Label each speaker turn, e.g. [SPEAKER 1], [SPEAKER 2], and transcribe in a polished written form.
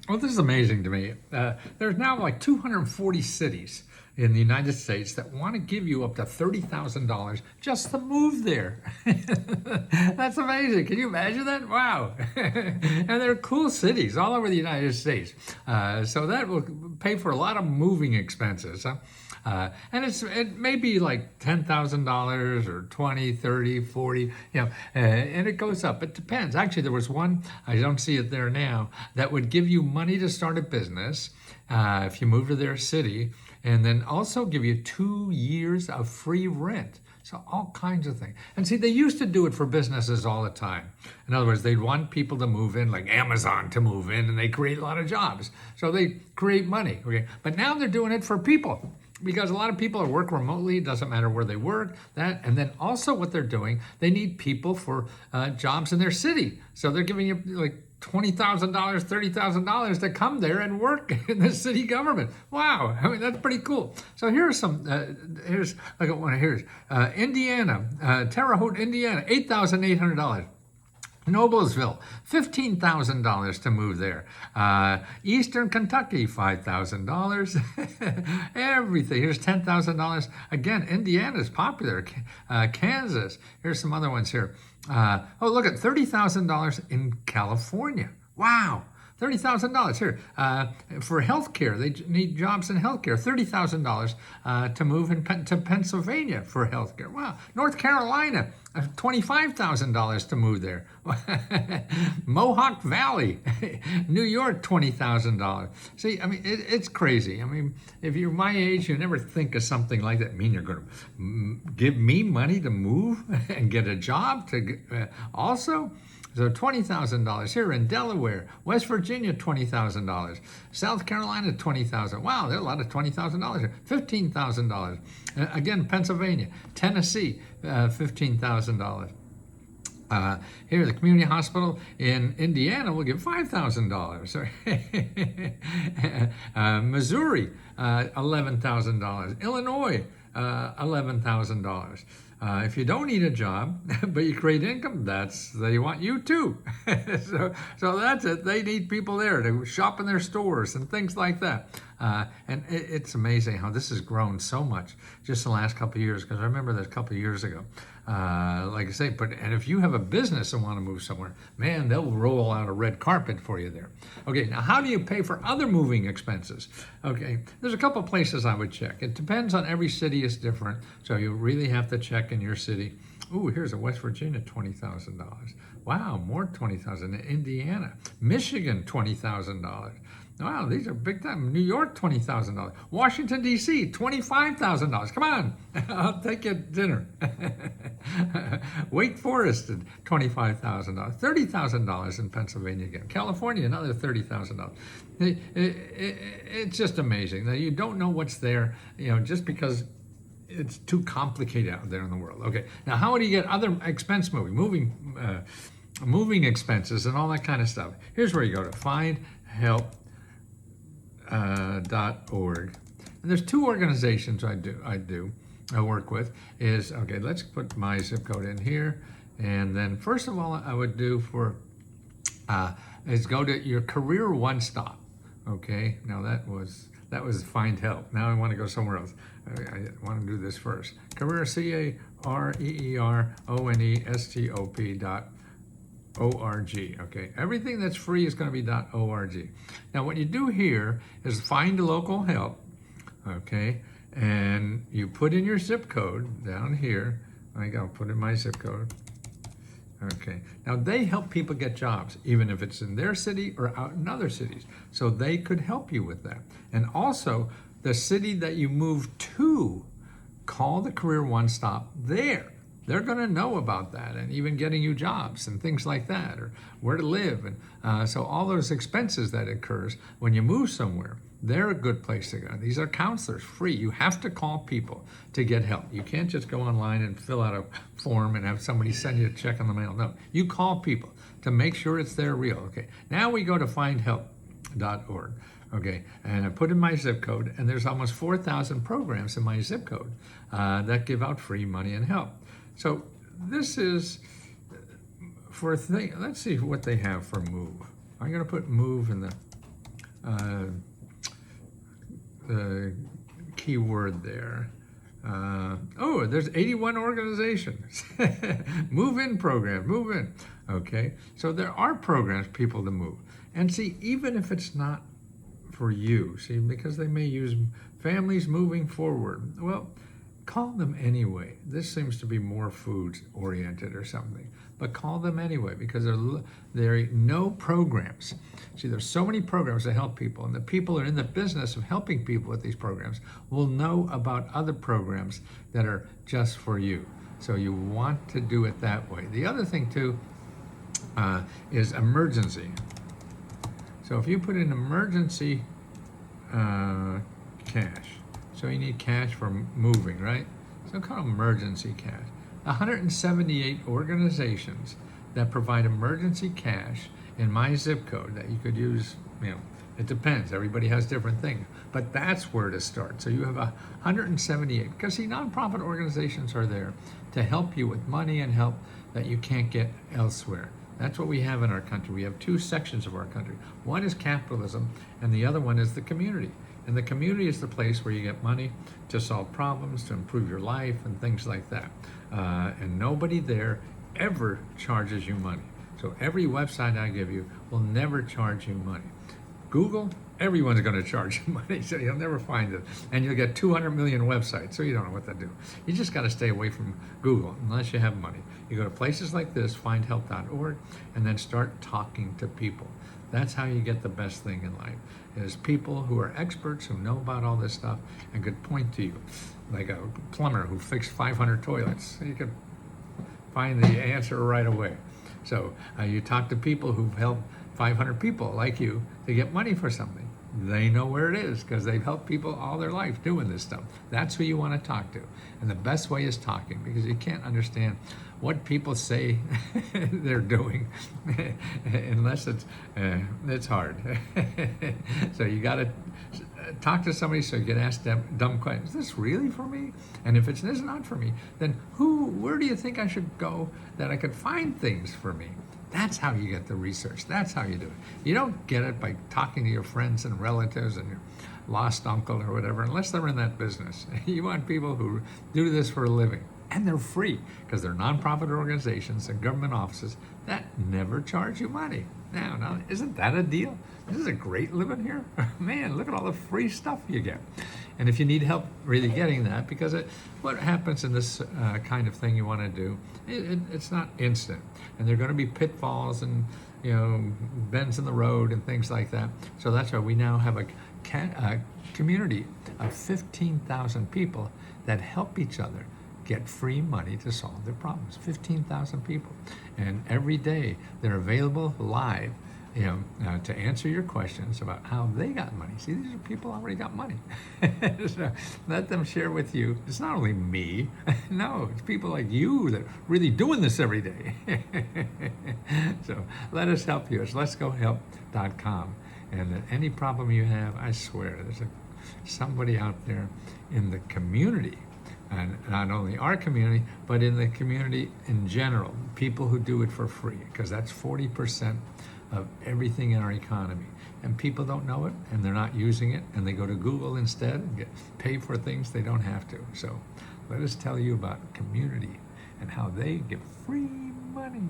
[SPEAKER 1] Well, this is amazing to me. There's now like 240 cities in the United States that want to give you up to $30,000 just to move there. That's amazing. Can you imagine that? Wow. And they're cool cities all over the United States. So that will pay for a lot of moving expenses. Huh? And it may be like $10,000 or 20, 30, 40, and it goes up. It depends. Actually, there was one, I don't see it there now, that would give you money to start a business if you move to their city, and then also give you 2 years of free rent. So all kinds of things. And see, they used to do it for businesses all the time. In other words, they'd want people to move in, like Amazon to move in, and they create a lot of jobs. So they create money. Okay, but now they're doing it for people, because a lot of people work remotely. It doesn't matter where they work. And then also what they're doing, they need people for jobs in their city. So they're giving you like $20,000, $30,000 to come there and work in the city government. Wow, I mean, that's pretty cool. So here's some, here's Indiana, Terre Haute, Indiana, $8,800. Noblesville, $15,000 to move there. Eastern Kentucky, $5,000. Everything. Here's $10,000. Again, Indiana's popular. Kansas. Here's some other ones here. Oh, look at $30,000 in California. Wow. $30,000 here for healthcare. They need jobs in healthcare. $30,000 to move to Pennsylvania for healthcare. Wow. North Carolina, $25,000 to move there. Mohawk Valley, New York, $20,000. See, I mean, it's crazy. I mean, if you're my age, you never think of something like that. I mean, you're going to give me money to move and get a job to also? So $20,000 here in Delaware, West Virginia, $20,000, South Carolina, $20,000. Wow, there's a lot of $20,000 here. $15,000. Again, Pennsylvania, Tennessee, $15,000. Here, the community hospital in Indiana will give $5,000. Missouri, $11,000. Illinois, $11,000. If you don't need a job, but you create income, they want you too. so that's it. They need people there to shop in their stores and things like that. And it's amazing how this has grown so much just the last couple of years. Because I remember this a couple of years ago. Like I say, and if you have a business and want to move somewhere, man, they'll roll out a red carpet for you there. Okay, now how do you pay for other moving expenses? Okay, there's a couple places I would check. It depends on every city is different, so you really have to check in your city. Ooh, here's a West Virginia, $20,000. Wow, more $20,000 in Indiana. Michigan, $20,000. Wow, these are big time. New York, $20,000. Washington, D.C., $25,000. Come on, I'll take you to dinner. Wake Forest, $25,000. $30,000 in Pennsylvania again. California, another $30,000. It's just amazing that you don't know what's there, just because it's too complicated out there in the world. Okay, now how do you get other expense moving expenses and all that kind of stuff? Here's where you go to findhelp.org. And there's two organizations I work with. Okay, let's put my zip code in here, and then first of all I would do is go to your career one stop. Okay, now that was Find Help. Now I want to go somewhere else. I want to do this first. Career, CareerStop.org. Okay, everything that's free is going to be .org. Now what you do here is find local help. Okay, and you put in your zip code down here. I'll put in my zip code. Okay, now they help people get jobs, even if it's in their city or out in other cities. So they could help you with that. And also, the city that you move to, call the Career One Stop there. They're going to know about that, and even getting you jobs and things like that, or where to live. And so all those expenses that occurs when you move somewhere, they're a good place to go. These are counselors, free. You have to call people to get help. You can't just go online and fill out a form and have somebody send you a check in the mail. No, you call people to make sure it's their real. Okay, now we go to findhelp.org. Okay, and I put in my zip code, and there's almost 4,000 programs in my zip code that give out free money and help. So this is for let's see what they have for move. I'm going to put move in the the key word there. Oh, there's 81 organizations. Move in program, move in. Okay, so there are programs people to move. And see, even if it's not for you, see, because they may use families moving forward. Well, call them anyway. This seems to be more food oriented or something, but call them anyway because there are no programs. See, there's so many programs that help people, and the people who are in the business of helping people with these programs will know about other programs that are just for you. So you want to do it that way. The other thing too is emergency. So if you put in emergency cash, so you need cash for moving, right? So call emergency cash. 178 organizations that provide emergency cash in my zip code that you could use, it depends. Everybody has different things, but that's where to start. So you have 178, because see, nonprofit organizations are there to help you with money and help that you can't get elsewhere. That's what we have in our country. We have two sections of our country. One is capitalism, and the other one is the community. And the community is the place where you get money to solve problems, to improve your life, and things like that. And nobody there ever charges you money. So every website I give you will never charge you money. Google, everyone's going to charge you money, so you'll never find it. And you'll get 200 million websites, so you don't know what to do. You just got to stay away from Google unless you have money. You go to places like this, findhelp.org, and then start talking to people. That's how you get the best thing in life, is people who are experts, who know about all this stuff, and could point to you. Like a plumber who fixed 500 toilets. You could find the answer right away. So you talk to people who've helped 500 people like you to get money for something. They know where it is because they've helped people all their life doing this stuff. That's who you want to talk to. And the best way is talking, because you can't understand what people say they're doing unless it's hard. So you got to talk to somebody so you can ask them dumb questions. Is this really for me? And if it's not for me, then where do you think I should go that I could find things for me? That's how you get the research. That's how you do it. You don't get it by talking to your friends and relatives and your lost uncle or whatever, unless they're in that business. You want people who do this for a living. And they're free, because they're nonprofit organizations and government offices that never charge you money. Now, isn't that a deal? This is a great living here. Man, look at all the free stuff you get. And if you need help really getting that, because what happens in this kind of thing you want to do, it's not instant. And there are going to be pitfalls and bends in the road and things like that. So that's why we now have a community of 15,000 people that help each other get free money to solve their problems. 15,000 people. And every day they're available live to answer your questions about how they got money. See, these are people who already got money. So let them share with you. It's not only me. No, it's people like you that are really doing this every day. So let us help you. It's letsgohelp.com. And any problem you have, I swear, there's somebody out there in the community, and not only our community, but in the community in general, people who do it for free, because that's 40% of everything in our economy. And people don't know it, and they're not using it, and they go to Google instead and pay for things they don't have to. So let us tell you about community and how they give free money.